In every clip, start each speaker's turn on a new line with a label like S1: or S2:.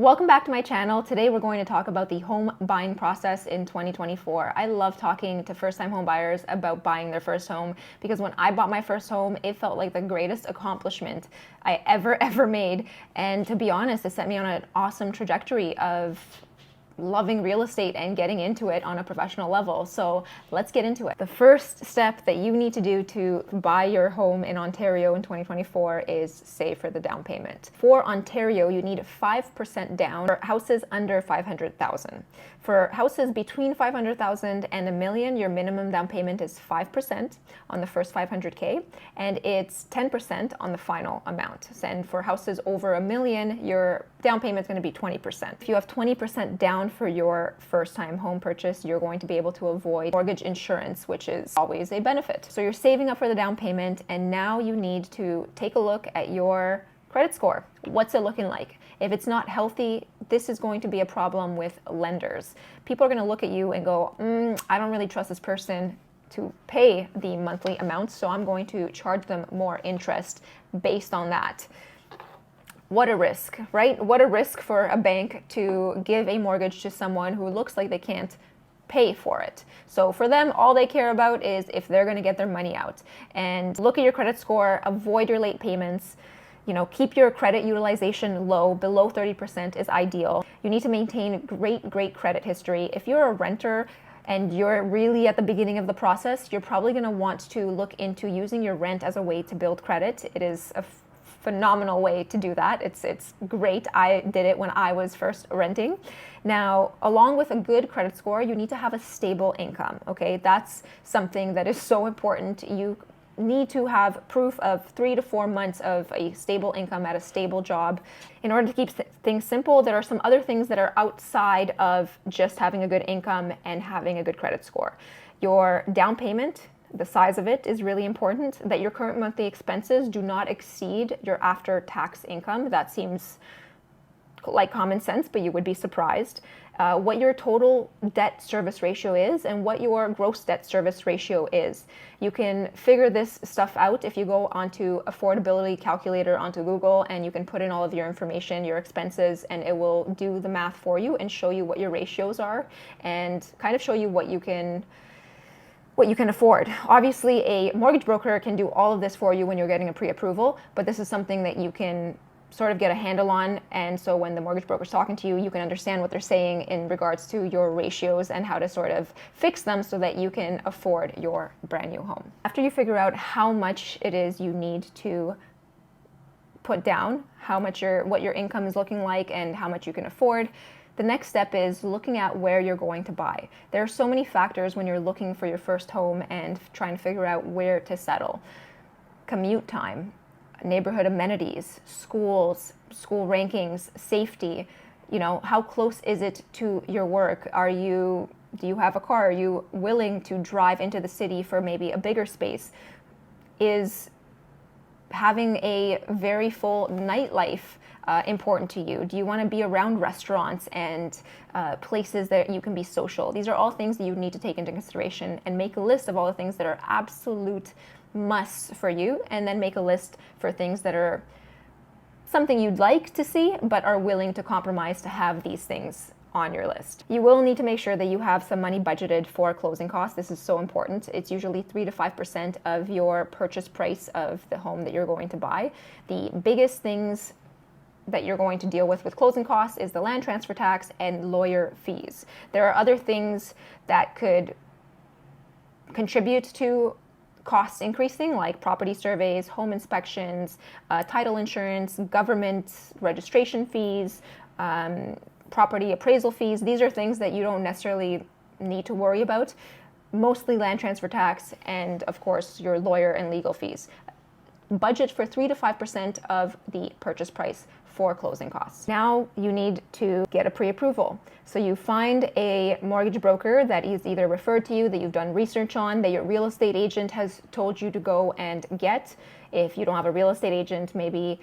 S1: Welcome back to my channel. Today we're going to talk about the home buying process in 2024. I love talking to first-time home buyers about buying their first home because when I bought my first home, it felt like the greatest accomplishment I ever made. And to be honest, it set me on an awesome trajectory of loving real estate and getting into it on a professional level. So let's get into it. The first step that you need to do to buy your home in Ontario in 2024 is save for the down payment. For Ontario, you need 5% down for houses under 500,000. For houses between 500,000 and $1 million, your minimum down payment is 5% on the first 500K, and it's 10% on the final amount. And for houses over $1 million, your down payment is going to be 20%. If you have 20% down for your first-time home purchase, you're going to be able to avoid mortgage insurance, which is always a benefit. So you're saving up for the down payment, and now you need to take a look at your credit score. What's it looking like? If it's not healthy, this is going to be a problem with lenders. People are going to look at you and go, I don't really trust this person to pay the monthly amount, so I'm going to charge them more interest based on that. What a risk, right? What a risk for a bank to give a mortgage to someone who looks like they can't pay for it. So for them, all they care about is if they're going to get their money out. And look at your credit score, avoid your late payments. Keep your credit utilization low. Below 30% is ideal. You need to maintain great credit history. If you're a renter and you're really at the beginning of the process, you're probably going to want to look into using your rent as a way to build credit. It is a phenomenal way to do that. It's great. I did it when I was first renting. Now, along with a good credit score, you need to have a stable income, okay? That's something that is so important. You need to have proof of 3 to 4 months of a stable income at a stable job. In order to keep things simple, there are some other things that are outside of just having a good income and having a good credit score. Your down payment, the size of it is really important, that your current monthly expenses do not exceed your after-tax income. That seems like common sense, but you would be surprised. What your total debt service ratio is and what your gross debt service ratio is. You can figure this stuff out if you go onto affordability calculator onto Google, and you can put in all of your information, your expenses, and it will do the math for you and show you what your ratios are and kind of show you what you can afford. Obviously, a mortgage broker can do all of this for you when you're getting a pre-approval, but this is something that you can sort of get a handle on, and so when the mortgage broker's talking to you, you can understand what they're saying in regards to your ratios and how to sort of fix them so that you can afford your brand new home. After you figure out how much it is you need to put down, what your income is looking like and how much you can afford, the next step is looking at where you're going to buy. There are so many factors when you're looking for your first home and trying to figure out where to settle. Commute time, neighborhood amenities, schools, school rankings, safety, how close is it to your work? Do you have a car? Are you willing to drive into the city for maybe a bigger space? Is having a very full nightlife important to you? Do you want to be around restaurants and places that you can be social? These are all things that you need to take into consideration and make a list of all the things that are absolute musts for you, and then make a list for things that are something you'd like to see but are willing to compromise to have these things on your list. You will need to make sure that you have some money budgeted for closing costs. This is so important. It's usually 3 to 5% of your purchase price of the home that you're going to buy. The biggest things that you're going to deal with closing costs is the land transfer tax and lawyer fees. There are other things that could contribute to costs increasing, like property surveys, home inspections, title insurance, government registration fees, property appraisal fees. These are things that you don't necessarily need to worry about. Mostly land transfer tax and, of course, your lawyer and legal fees. Budget for 3 to 5% of the purchase price for closing costs. Now you need to get a pre-approval. So you find a mortgage broker that is either referred to you, that you've done research on, that your real estate agent has told you to go and get. If you don't have a real estate agent, maybe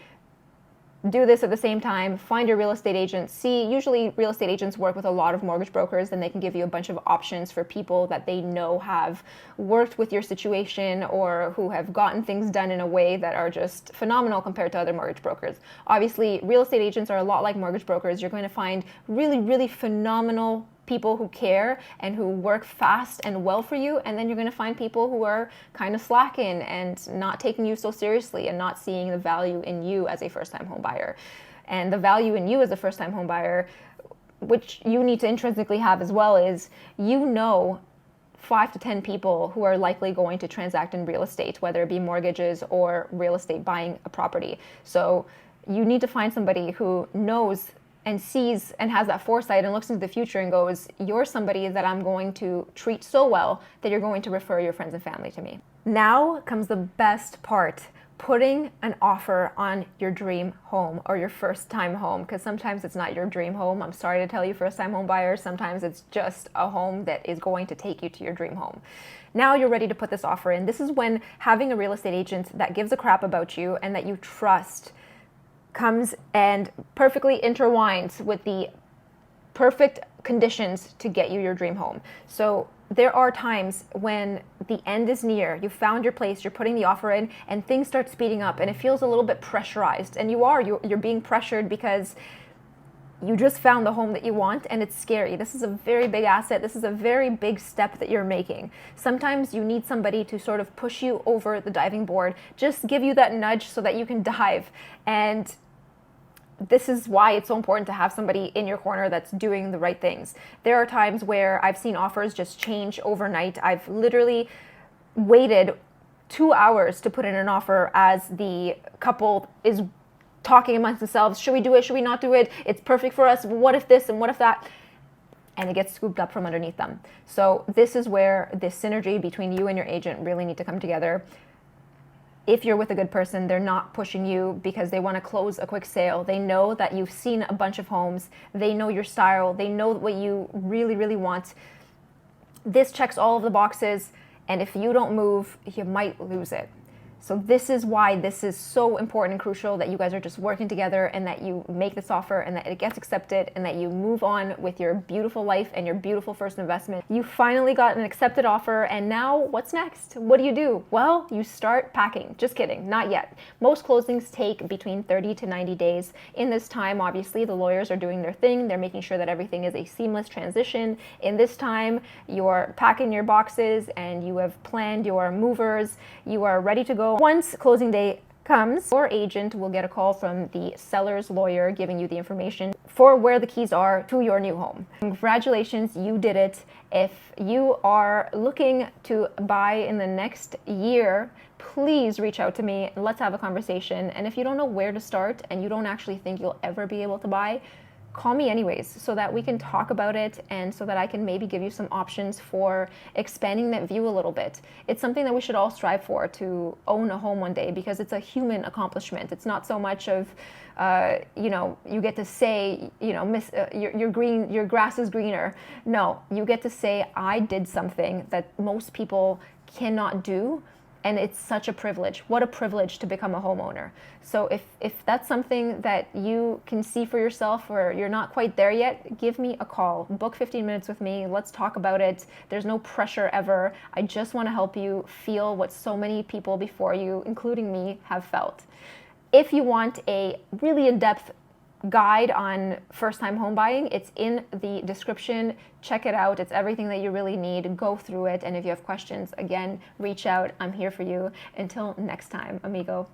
S1: do this at the same time. Find your real estate agent. Usually real estate agents work with a lot of mortgage brokers, and they can give you a bunch of options for people that they know have worked with your situation or who have gotten things done in a way that are just phenomenal compared to other mortgage brokers. Obviously, real estate agents are a lot like mortgage brokers. You're going to find really, really phenomenal people who care and who work fast and well for you, and then you're going to find people who are kind of slacking and not taking you so seriously and not seeing the value in you as a first-time home buyer. And the value in you as a first-time home buyer, which you need to intrinsically have as well, is 5 to 10 people who are likely going to transact in real estate, whether it be mortgages or real estate buying a property. So you need to find somebody who knows and sees and has that foresight and looks into the future and goes, you're somebody that I'm going to treat so well that you're going to refer your friends and family to me. Now comes the best part, putting an offer on your dream home or your first time home, because sometimes it's not your dream home. I'm sorry to tell you, first time home buyers, sometimes it's just a home that is going to take you to your dream home. Now you're ready to put this offer in. This is when having a real estate agent that gives a crap about you and that you trust comes and perfectly intertwines with the perfect conditions to get you your dream home. So there are times when the end is near, you found your place, you're putting the offer in, and things start speeding up and it feels a little bit pressurized. And you're being pressured because you just found the home that you want, and it's scary. This is a very big asset. This is a very big step that you're making. Sometimes you need somebody to sort of push you over the diving board, just give you that nudge so that you can dive. And this is why it's so important to have somebody in your corner that's doing the right things. There are times where I've seen offers just change overnight. I've literally waited 2 hours to put in an offer as the couple is talking amongst themselves. Should we do it? Should we not do it? It's perfect for us. What if this and what if that? And it gets scooped up from underneath them. So this is where this synergy between you and your agent really need to come together. If you're with a good person, they're not pushing you because they want to close a quick sale. They know that you've seen a bunch of homes. They know your style. They know what you really, really want. This checks all of the boxes, and if you don't move, you might lose it. So this is why this is so important and crucial, that you guys are just working together and that you make this offer and that it gets accepted and that you move on with your beautiful life and your beautiful first investment. You finally got an accepted offer, and now what's next? What do? Well, you start packing. Just kidding, not yet. Most closings take between 30 to 90 days. In this time, obviously, the lawyers are doing their thing. They're making sure that everything is a seamless transition. In this time, you're packing your boxes and you have planned your movers. You are ready to go. Once closing day comes, your agent will get a call from the seller's lawyer giving you the information for where the keys are to your new home. Congratulations, you did it. If you are looking to buy in the next year, please reach out to me and let's have a conversation. And if you don't know where to start and you don't actually think you'll ever be able to buy, call me anyways so that we can talk about it and so that I can maybe give you some options for expanding that view a little bit. It's something that we should all strive for, to own a home one day, because it's a human accomplishment. It's not so much of, you get to say, your grass is greener. No, you get to say, I did something that most people cannot do. And it's such a privilege. What a privilege to become a homeowner. So if that's something that you can see for yourself or you're not quite there yet, give me a call. Book 15 minutes with me. Let's talk about it. There's no pressure ever. I just want to help you feel what so many people before you, including me, have felt. If you want a really in-depth guide on first-time home buying, it's in the description. Check it out. It's everything that you really need. Go through it. And if you have questions, again, reach out. I'm here for you. Until next time, amigo.